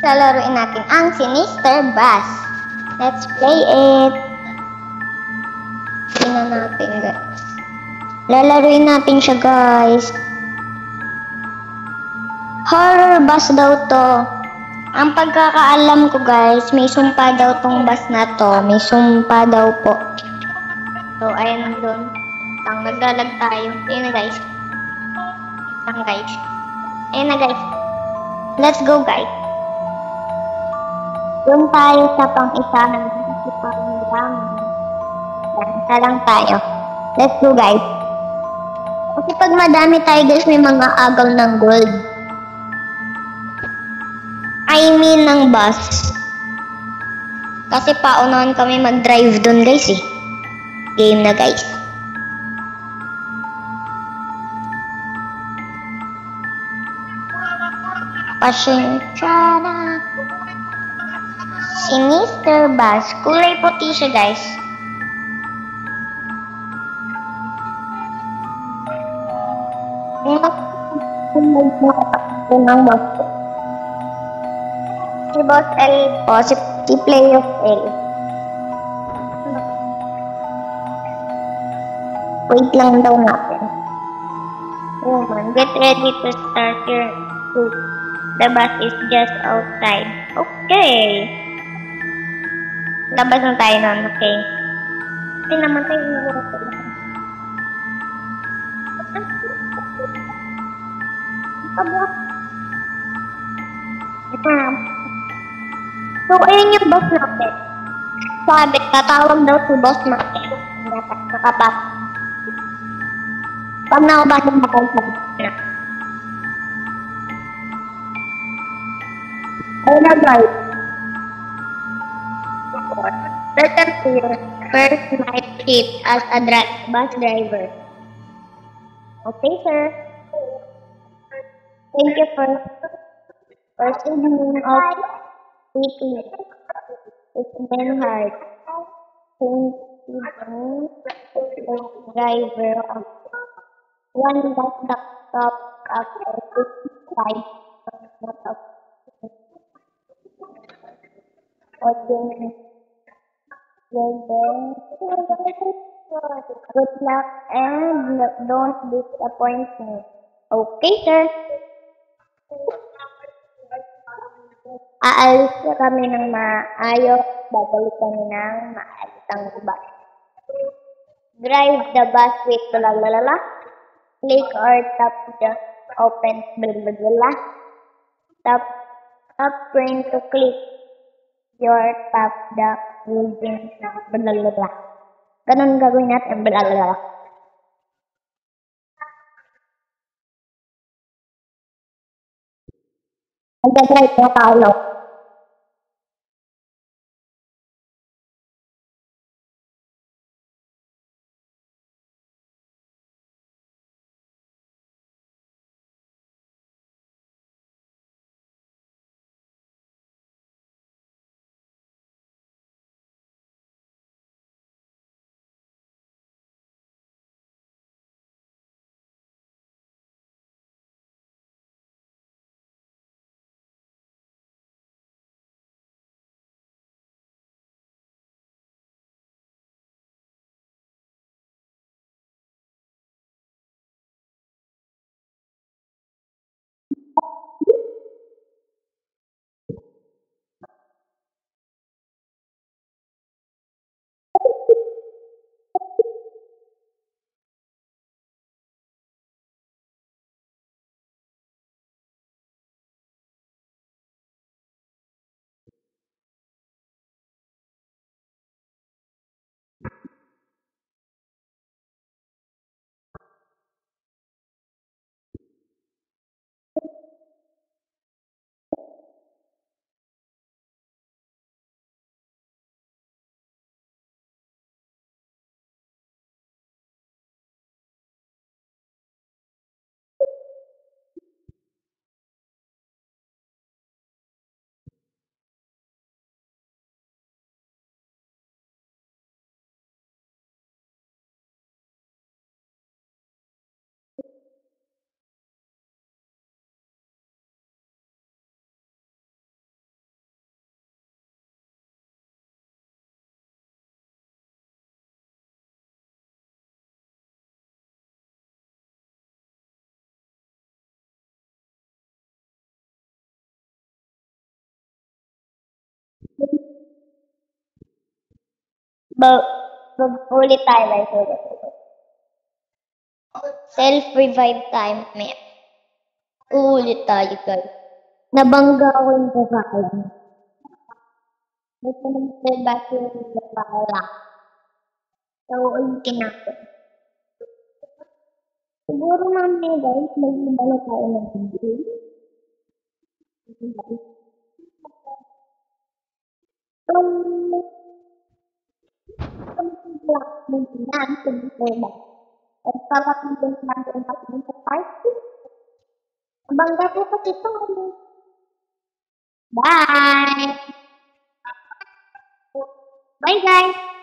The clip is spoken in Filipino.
Lalaruin natin ang Sinister Bass. Let's play it. Tingnan natin, guys. Lalaruin natin siya, guys. Horror bass daw to. Ang pagkakaalam ko, guys, may sumpa daw tong bass na to. May sumpa daw po. So, ayan doon. Naglalag tayo. Ayun na, guys. Guys. Ayun na, guys. Let's go, guys. Doon tayo sa pang-isahan. Yan, lang tayo. Let's go, guys. Kasi pag madami tayo, guys, may mga agaw ng gold. I mean, ng bus. Kasi paunahan kami mag-drive doon, guys, eh. Game na, guys. Pasensya na. Sinister Bass. Kulay puti siya, guys. Si Boss L po, si Play of L. Wait lang daw natin. Woman, get ready to start your shoot. The bus is just outside. Okay. Labas na tayo nun, okay. Kasi namatay yung mga sila. Pabot. So, ayun yung boss natin. Sabi, tatawag daw si boss natin. Nakapat. Pag nakabas ng makasabi na. Ayun na, guys. Welcome to your first night shift as a bus driver. Okay, sir. Thank you for sending off weekly. It's been hard. Thank you, driver of one bus stop after 55 minutes of audience. Good luck and don't disappoint me. Okay, sir. Aalis na kami ng maayos. Babalik kami ng maayos ang bus. Drive the bus with lalalala. Click or tap the open blablabla. Tap screen to click your tap the using blablabla. Ganun gagawin natin blablabla. Mag-drive na tayo. Ulit tayo guys, ulit. Self-revive time, may. Ulit tayo guys. Nabangga ako yung kakain. Gusto naman tayo basta yung kakain. So, ulitin natin. Siguro namin guys, mag-iba na tayo ng video. Bangga ko kasi ito. Bye! Bye guys!